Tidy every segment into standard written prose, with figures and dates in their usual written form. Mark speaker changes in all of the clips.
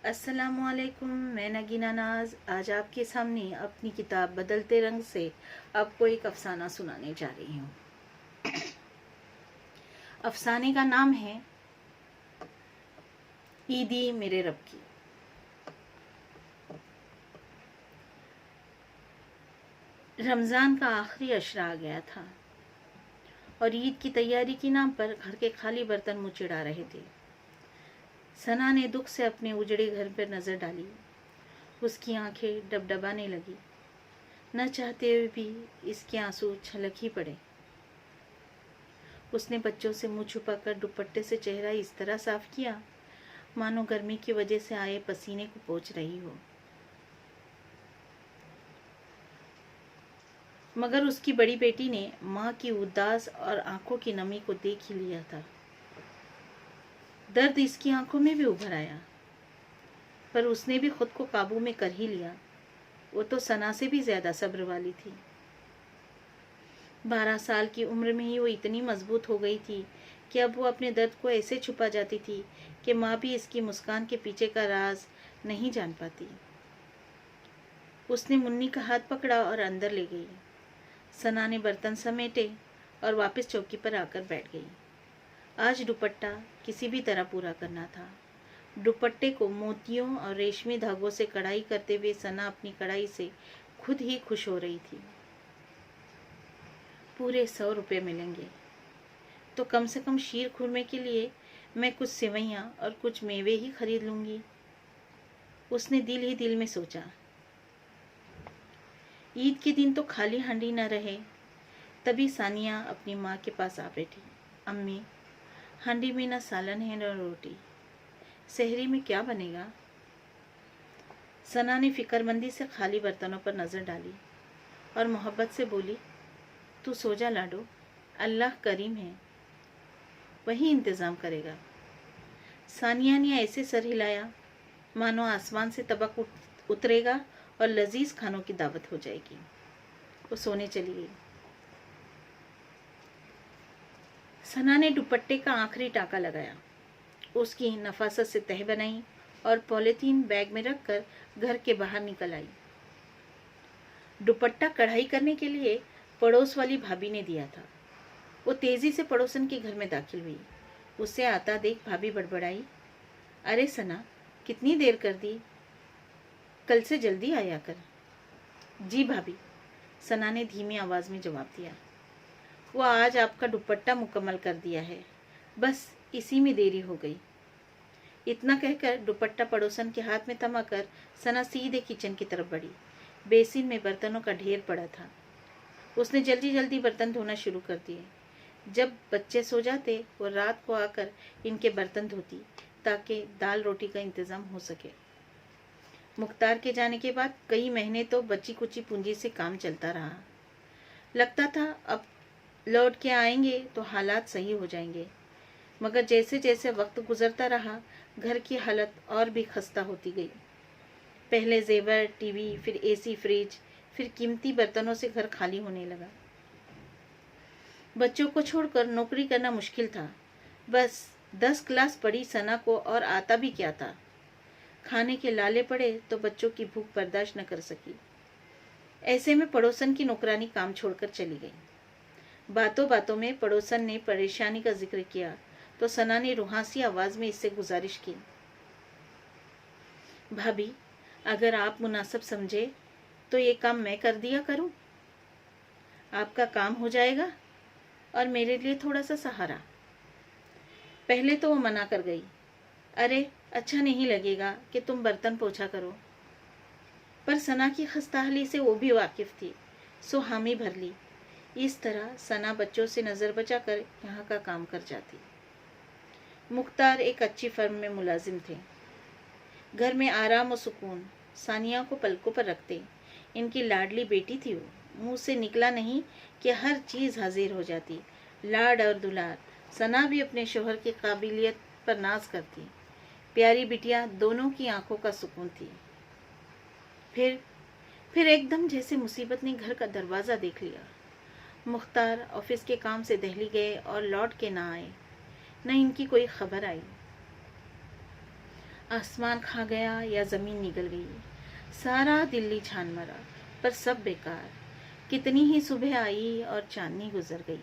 Speaker 1: السلام علیکم، میں نگینہ ناز آج آپ کے سامنے اپنی کتاب بدلتے رنگ سے آپ کو ایک افسانہ سنانے جا رہی ہوں۔ افسانے کا نام ہے عیدی میرے رب کی۔ رمضان کا آخری عشرہ آ گیا تھا اور عید کی تیاری کے نام پر گھر کے خالی برتن منہ چڑھا رہے تھے۔ ثنا نے دکھ سے اپنے اجڑے گھر پر نظر ڈالی۔ اس کی آنکھیں ڈبڈبانے لگی، نہ چاہتے ہوئے بھی اس کے آنسو چھلک ہی پڑے۔ اس نے بچوں سے منہ چھپا کر دوپٹے سے چہرہ اس طرح صاف کیا مانو گرمی کی وجہ سے آئے پسینے کو پوچھ رہی ہو۔ مگر اس کی بڑی بیٹی نے ماں کی اداس اور آنکھوں کی نمی کو دیکھ ہی لیا تھا۔ درد اس کی آنکھوں میں بھی ابھر آیا، پر اس نے بھی خود کو قابو میں کر ہی لیا۔ وہ تو ثنا سے بھی زیادہ صبر والی تھی۔ 12 سال کی عمر میں ہی وہ اتنی مضبوط ہو گئی تھی کہ اب وہ اپنے درد کو ایسے چھپا جاتی تھی کہ ماں بھی اس کی مسکان کے پیچھے کا راز نہیں جان پاتی۔ اس نے منی کا ہاتھ پکڑا اور اندر لے گئی۔ ثنا نے برتن سمیٹے اور واپس چوکی پر آ کر بیٹھ گئی۔ آج دوپٹہ کسی بھی طرح پورا کرنا تھا۔ دوپٹے کو موتیوں اور ریشمی دھاگوں سے کڑھائی کرتے ہوئے ثنا اپنی کڑھائی سے خود ہی خوش ہو رہی تھی۔ پورے 100 روپے ملیں گے تو کم سے کم شیر خورمے کے لیے میں کچھ سوئیاں اور کچھ میوے ہی خرید لوں گی، اس نے دل ہی دل میں سوچا۔ عید کے دن تو خالی ہانڈی نہ رہے۔ تبھی ثانیہ اپنی ماں کے پاس آ بیٹھی۔ امی، ہانڈی میں نہ سالن ہے نہ روٹی، سحری میں کیا بنے گا؟ ثنا نے فکر مندی سے خالی برتنوں پر نظر ڈالی اور محبت سے بولی، تو سو جا لاڈو، اللہ کریم ہے، وہی انتظام کرے گا۔ ثانیہ نے ایسے سر ہلایا مانو آسمان سے طبق اترے گا اور لذیذ کھانوں کی دعوت ہو جائے گی۔ وہ سونے چلی گئی۔ ثنا نے دوپٹے کا آخری ٹاکا لگایا، اس کی نفاست سے تہہ بنائی اور پولیتھین بیگ میں رکھ کر گھر کے باہر نکل آئی۔ دوپٹہ کڑھائی کرنے کے لیے پڑوس والی بھابھی نے دیا تھا۔ وہ تیزی سے پڑوسن کے گھر میں داخل ہوئی۔ اسے آتا دیکھ بھابھی بڑبڑائی، ارے ثنا، کتنی دیر کر دی، کل سے جلدی آیا کر۔ جی بھابھی، ثنا نے دھیمی آواز میں جواب دیا۔ وہ آج آپ کا دوپٹہ مکمل کر دیا ہے، بس اسی میں دیری ہو گئی۔ اتنا کہہ کر دوپٹہ پڑوسن کے ہاتھ میں تھما کر ثنا سیدھے کچن کی طرف بڑھی۔ بیسن میں برتنوں کا ڈھیر پڑا تھا۔ اس نے جلدی جلدی برتن دھونا شروع کر دیے۔ جب بچے سو جاتے وہ رات کو آ کر ان کے برتن دھوتی تاکہ دال روٹی کا انتظام ہو سکے۔ مختار کے جانے کے بعد کئی مہینے تو بچی کچی پونجی سے کام چلتا رہا۔ لگتا تھا اب لوٹ کے آئیں گے تو حالات صحیح ہو جائیں گے، مگر جیسے جیسے وقت گزرتا رہا گھر کی حالت اور بھی خستہ ہوتی گئی۔ پہلے زیور، ٹی وی، پھر اے سی، فریج، پھر قیمتی برتنوں سے گھر خالی ہونے لگا۔ بچوں کو چھوڑ کر نوکری کرنا مشکل تھا۔ بس 10 کلاس پڑھی ثنا کو اور آتا بھی کیا تھا۔ کھانے کے لالے پڑے تو بچوں کی بھوک برداشت نہ کر سکی۔ ایسے میں پڑوسن کی نوکرانی کام چھوڑ کر چلی گئی۔ باتوں باتوں میں پڑوسن نے پریشانی کا ذکر کیا تو ثنا نے روحانسی آواز میں اس سے گزارش کی، بھابھی، اگر آپ مناسب سمجھے تو یہ کام میں کر دیا کروں، آپ کا کام ہو جائے گا اور میرے لیے تھوڑا سا سہارا۔ پہلے تو وہ منع کر گئی، ارے اچھا نہیں لگے گا کہ تم برتن پوچھا کرو، پر ثنا کی خستہ حالی سے وہ بھی واقف تھی سو حامی بھر لی۔ اس طرح ثنا بچوں سے نظر بچا کر یہاں کا کام کر جاتی۔ مختار ایک اچھی فرم میں ملازم تھے۔ گھر میں آرام و سکون، ثانیہ کو پلکوں پر رکھتے۔ ان کی لاڈلی بیٹی تھی وہ، منہ سے نکلا نہیں کہ ہر چیز حاضر ہو جاتی۔ لاڈ اور دلار، ثنا بھی اپنے شوہر کی قابلیت پر ناز کرتی۔ پیاری بٹیا دونوں کی آنکھوں کا سکون تھی۔ پھر ایک دم جیسے مصیبت نے گھر کا دروازہ دیکھ لیا۔ مختار آفس کے کام سے دہلی گئے اور لوٹ کے نہ آئے، نہ ان کی کوئی خبر آئی۔ आसमान खा गया या ज़मीन निगल गई, सारा दिल्ली छान मरा, पर सब बेकार। कितनी ही सुबह आई और चांदनी गुजर गई,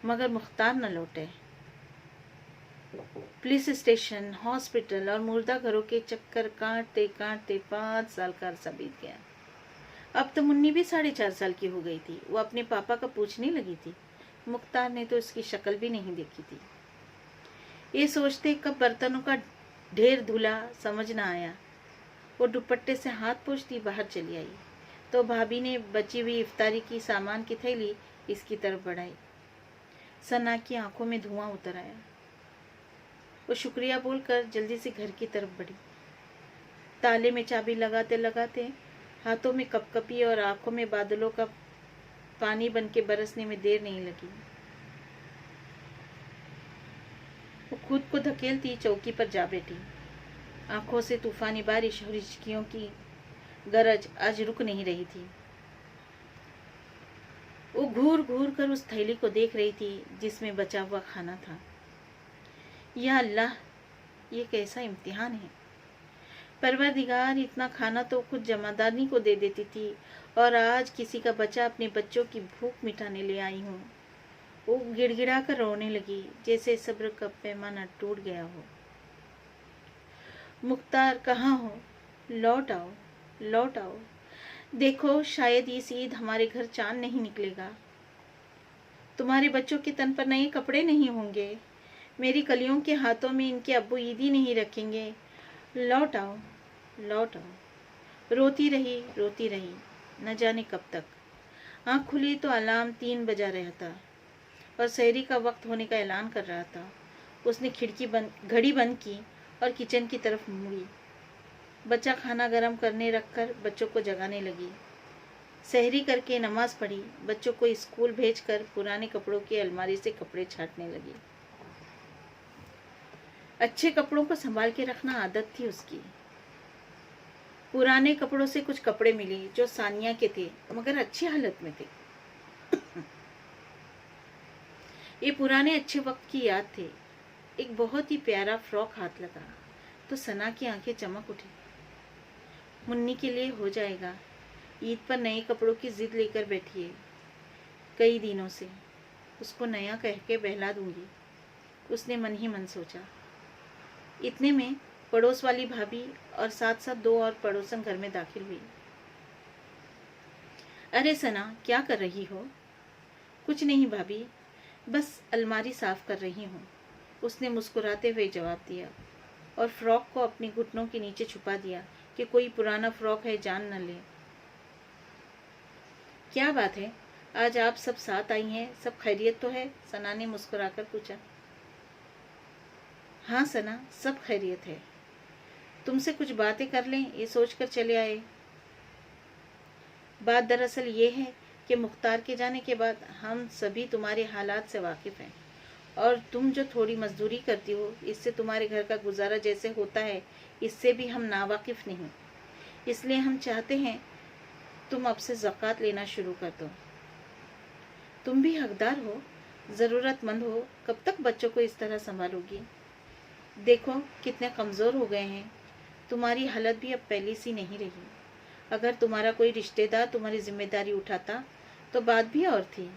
Speaker 1: मगर मुख्तार न लौटे। पुलिस स्टेशन, हॉस्पिटल और मुर्दा घरों के चक्कर काटते काटते 5 साल का अरसा बीत गया। अब तो मुन्नी भी 4.5 साल की हो गई थी। वो अपने पापा का पूछने लगी थी। मुख्तार ने तो उसकी शक्ल भी नहीं देखी थी। ये सोचते कब बर्तनों का ढेर धुला समझ न आया। वो दुपट्टे से हाथ पोंछती बाहर चली आई तो भाभी ने बची हुई इफ्तारी की सामान की थैली इसकी तरफ बढ़ाई। सना की आंखों में धुआं उतर आया। वो शुक्रिया बोलकर जल्दी से घर की तरफ बढ़ी। ताले में चाबी लगाते लगाते हाथों में कपकपी और आंखों में बादलों का पानी बन के बरसने में देर नहीं लगी। वो खुद को धकेलती चौकी पर जा बैठी। आंखों से तूफानी बारिश और हिचकियों की गरज आज रुक नहीं रही थी। वो घूर घूर कर उस थैली को देख रही थी जिसमें बचा हुआ खाना था। या अल्लाह, ये कैसा इम्तिहान है। परवरदिगार, इतना खाना तो खुद जमादारनी को दे देती थी और आज किसी का बच्चा अपने बच्चों की भूख मिटाने ले आई हूँ। वो गिड़गिड़ा कर रोने लगी जैसे सब्र का पैमाना टूट गया हो। मुख्तार, कहाँ हो? लौट आओ, लौट आओ। देखो, शायद इस ईद हमारे घर चांद नहीं निकलेगा। तुम्हारे बच्चों के तन पर नए कपड़े नहीं होंगे। मेरी कलियों के हाथों में इनके अब्बू ईदी नहीं रखेंगे। लौट आओ, लौट आओ। रोती रही, न जाने कब तक। आँख खुली तो अलार्म 3 बजा रहा था और सहरी का वक्त होने का ऐलान कर रहा था। उसने घड़ी बंद की और किचन की तरफ मुड़ी। बच्चा खाना गर्म करने रखकर बच्चों को जगाने लगी। सहरी करके नमाज पढ़ी। बच्चों को स्कूल भेजकर पुराने कपड़ों की अलमारी से कपड़े छांटने लगी। अच्छे कपड़ों को संभाल के रखना आदत थी उसकी। पुराने कपड़ों से कुछ कपड़े मिले जो सानिया के थे मगर अच्छी हालत में थे। ये पुराने अच्छे वक्त की याद थे। एक बहुत ही प्यारा फ्रॉक हाथ लगा तो सना की आंखें चमक उठी। मुन्नी के लिए हो जाएगा। ईद पर नए कपड़ों की जिद लेकर बैठी है कई दिनों से। उसको नया कह के बहला दूंगी, उसने मन ही मन सोचा। इतने में पड़ोस वाली भाभी और साथ साथ 2 और पड़ोसन घर में दाखिल हुई। अरे सना, क्या कर रही हो? कुछ नहीं भाभी, बस अलमारी साफ कर रही हूँ, उसने मुस्कुराते हुए जवाब दिया और फ्रॉक को अपने घुटनों के नीचे छुपा दिया कि कोई पुराना फ्रॉक है जान न ले। क्या बात है, आज आप सब साथ आई हैं, सब खैरियत तो है? सना ने मुस्कुराकर पूछा। हाँ सना, सब खैरियत है। तुमसे कुछ बातें कर लें ये सोचकर चले आए। बात दरअसल ये है कि मुख्तार के जाने के बाद हम सभी तुम्हारे हालात से वाकिफ हैं और तुम जो थोड़ी मजदूरी करती हो इससे तुम्हारे घर का गुजारा जैसे होता है इससे भी हम नावाकिफ नहीं। इसलिए हम चाहते हैं तुम अब से ज़कात लेना शुरू कर दो। तुम भी हकदार हो, ज़रूरतमंद हो, कब तक बच्चों को इस तरह संभालोगी? देखो कितने कमज़ोर हो गए हैं। तुम्हारी हालत भी अब पहली सी नहीं रही। अगर तुम्हारा कोई रिश्तेदार तुम्हारी जिम्मेदारी उठाता तो बात भी और थी।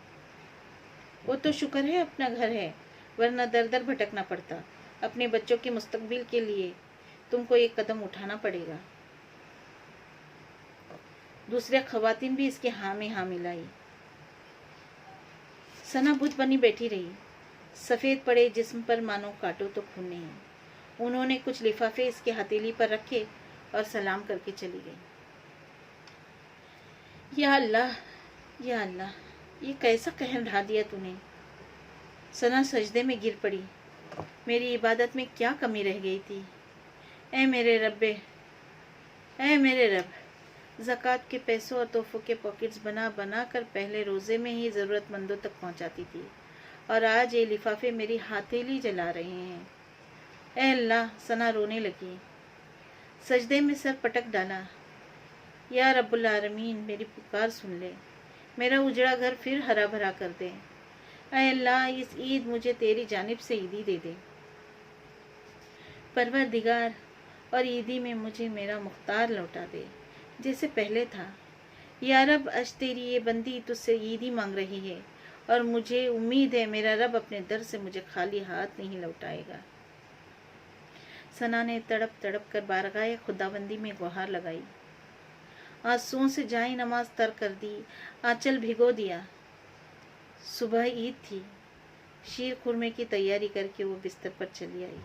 Speaker 1: वो तो शुक्र है अपना घर है, वरना दर दर भटकना पड़ता। अपने बच्चों के मुस्तकबिल के लिए तुमको एक कदम उठाना पड़ेगा। दूसरे खवातीन भी इसके हाँ में हाँ मिलाई। सना बुत बनी बैठी रही। सफ़ेद पड़े जिस्म पर मानो काटो तो खून नहीं। उन्होंने कुछ लिफाफे इसके हथेली पर रखे और सलाम करके चली गई। या अल्लाह, या अल्लाह, ये कैसा कहर ढा दिया तूने। सना सजदे में गिर पड़ी। मेरी इबादत में क्या कमी रह गई थी? ऐ मेरे रब्बे, ऐ मेरे रब, ज़कात के पैसों और तोहफों के पॉकेट्स बना बना कर पहले रोज़े में ही ज़रूरतमंदों तक पहुंचाती थी और आज ये लिफाफे मेरी हथेली जला रहे हैं। ऐ अल्लाह, सना रोने लगी। सजदे में सर पटक डाला। या रब्बुल आलमीन, मेरी पुकार सुन ले, मेरा उजड़ा घर फिर हरा भरा कर दे। ऐ अल्लाह, इस ईद मुझे तेरी जानिब से ईदी दे दे। परवरदिगार, और ईदी में मुझे मेरा मुख्तार लौटा दे जैसे पहले था। या रब, आज तेरी ये बंदी तुझसे ईदी मांग रही है और मुझे उम्मीद है मेरा रब अपने दर से मुझे खाली हाथ नहीं लौटाएगा। सना ने तड़प तड़प कर बारगाह खुदाबंदी में गुहार लगाई। आंसुओं से जाए नमाज तर कर दी, आंचल भिगो दिया। सुबह ईद थी। शीर खुरमे की तैयारी करके वो बिस्तर पर चली आई।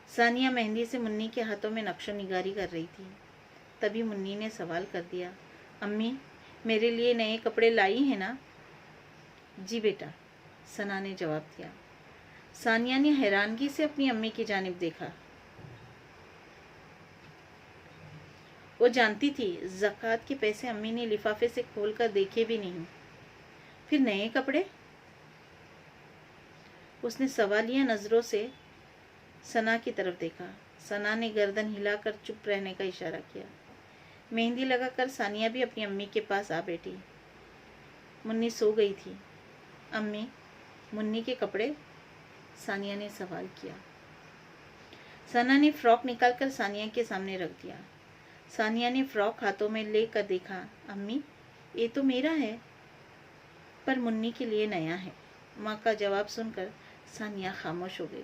Speaker 1: सानिया मेहंदी से मुन्नी के हाथों में नक्शो निगारी कर रही थी। तभी मुन्नी ने सवाल कर दिया, अम्मी, मेरे लिए नए कपड़े लाई हैं ना? जी बेटा, सना ने जवाब दिया। सानिया ने हैरानगी से अपनी अम्मी की जानिब देखा। वो जानती थी ज़कात के पैसे अम्मी ने लिफाफे से खोलकर देखे भी नहीं। फिर नए कपड़े? उसने सवालिया नजरों से सना की तरफ देखा। सना ने गर्दन हिलाकर चुप रहने का इशारा किया। मेहंदी लगाकर सानिया भी अपनी अम्मी के पास आ बैठी। मुन्नी सो गई थी। अम्मी, मुन्नी के कपड़े? सानिया ने सवाल किया। सना ने फ्रॉक निकालकर सानिया के सामने रख दिया। सानिया ने फ्रॉक हाथों में लेकर देखा। अम्मी, ये तो मेरा है, पर मुन्नी के लिए नया है। माँ का जवाब सुनकर सानिया खामोश हो गई।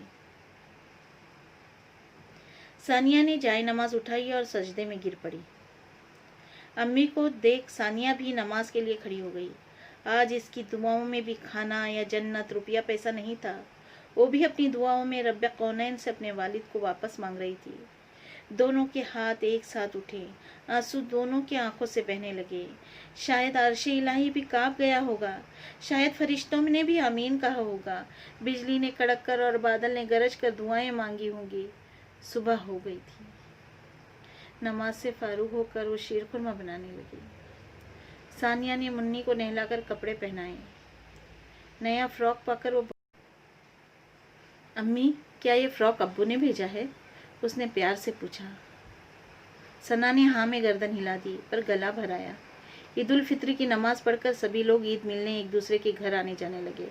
Speaker 1: सानिया ने जाए नमाज उठाई और सजदे में गिर पड़ी। अम्मी को देख सानिया भी नमाज के लिए खड़ी हो गई। आज इसकी दुआओं में भी खाना या जन्नत, रुपया पैसा नहीं था। वो भी अपनी दुआओं में रब्बे कौनैन से अपने वालिद को वापस मांग रही थी। दोनों के हाथ एक साथ उठे, आंसू दोनों की आंखों से बहने लगे। शायद अर्श इलाही भी कांप गया होगा, शायद फरिश्तों ने भी आमीन कहा होगा, बिजली ने कड़क कर और बादल ने गरज कर दुआएं मांगी होंगी। सुबह हो गई थी। नमाज से फारूक होकर वो शीर खुरमा बनाने लगी। सानिया ने मुन्नी को नहलाकर कपड़े पहनाए। नया फ्रॉक पाकर वो, अम्मी, क्या ये फ्रॉक अब्बू ने भेजा है? उसने प्यार से पूछा। सना ने हाँ में गर्दन हिला दी, पर गला भराया। ईद उल फित्र की नमाज पढ़कर सभी लोग ईद मिलने एक दूसरे के घर आने जाने लगे।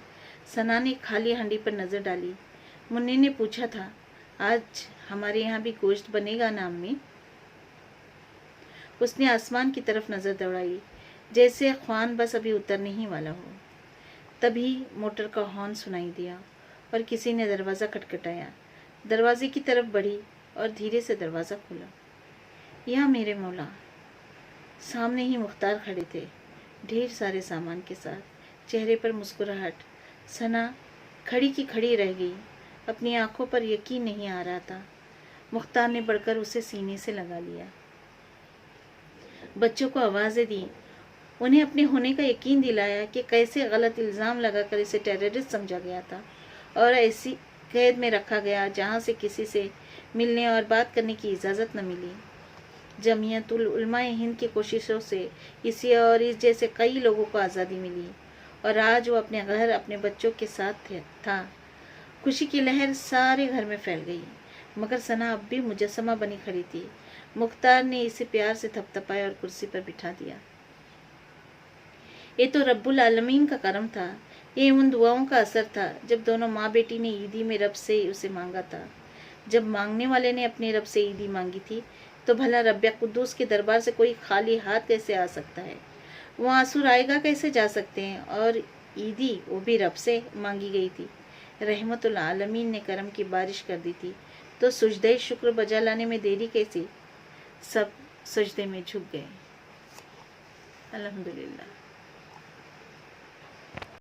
Speaker 1: सना ने खाली हांडी पर नजर डाली। मुन्नी ने पूछा था, आज हमारे यहाँ भी गोश्त बनेगा ना अम्मी? उसने आसमान की तरफ नजर दौड़ाई, जैसे ख्वान बस अभी उतरने ही वाला हो। तभी मोटर का हॉर्न सुनाई दिया और किसी ने दरवाज़ा खटखटाया। दरवाजे की तरफ बढ़ी और धीरे से दरवाज़ा खुला। या मेरे मौला, सामने ही मुख्तार खड़े थे, ढेर सारे सामान के साथ, चेहरे पर मुस्कुराहट। सना खड़ी की खड़ी रह गई। अपनी आंखों पर यकीन नहीं आ रहा था। मुख्तार ने बढ़कर उसे सीने से लगा लिया। बच्चों को आवाज़ें दी, उन्हें अपने होने का यकीन दिलाया कि कैसे गलत इल्ज़ाम लगाकर इसे टेररिस्ट समझा गया था और ऐसी कैद में रखा गया जहाँ से किसी से मिलने और बात करने की इजाज़त न मिली। जमीयतुल उलमाए हिंद की कोशिशों से इसी और इस जैसे कई लोगों को आज़ादी मिली और आज वो अपने घर अपने बच्चों के साथ था। खुशी की लहर सारे घर में फैल गई, मगर सना अब भी मुजस्समा बनी खड़ी थी। मुख्तार ने इसे प्यार से थपथपाया और कुर्सी पर बिठा दिया। ये तो रब्बुल आलमीन का करम था। ये उन दुआओं का असर था जब दोनों माँ बेटी ने ईदी में रब से उसे मांगा था। जब मांगने वाले ने अपने रब से ईदी मांगी थी, तो भला रब्बे कुद्दूस के दरबार से कोई खाली हाथ कैसे आ सकता है? वो आंसू आएगा कैसे जा सकते हैं? और ईदी वो भी रब से मांगी गई थी। रहमतुल आलमीन ने करम की बारिश कर दी थी, तो सुजदे शुक्र बजा लाने में देरी कैसी? सब सजदे में झुक गए। अल्हम्दुलिल्लाह।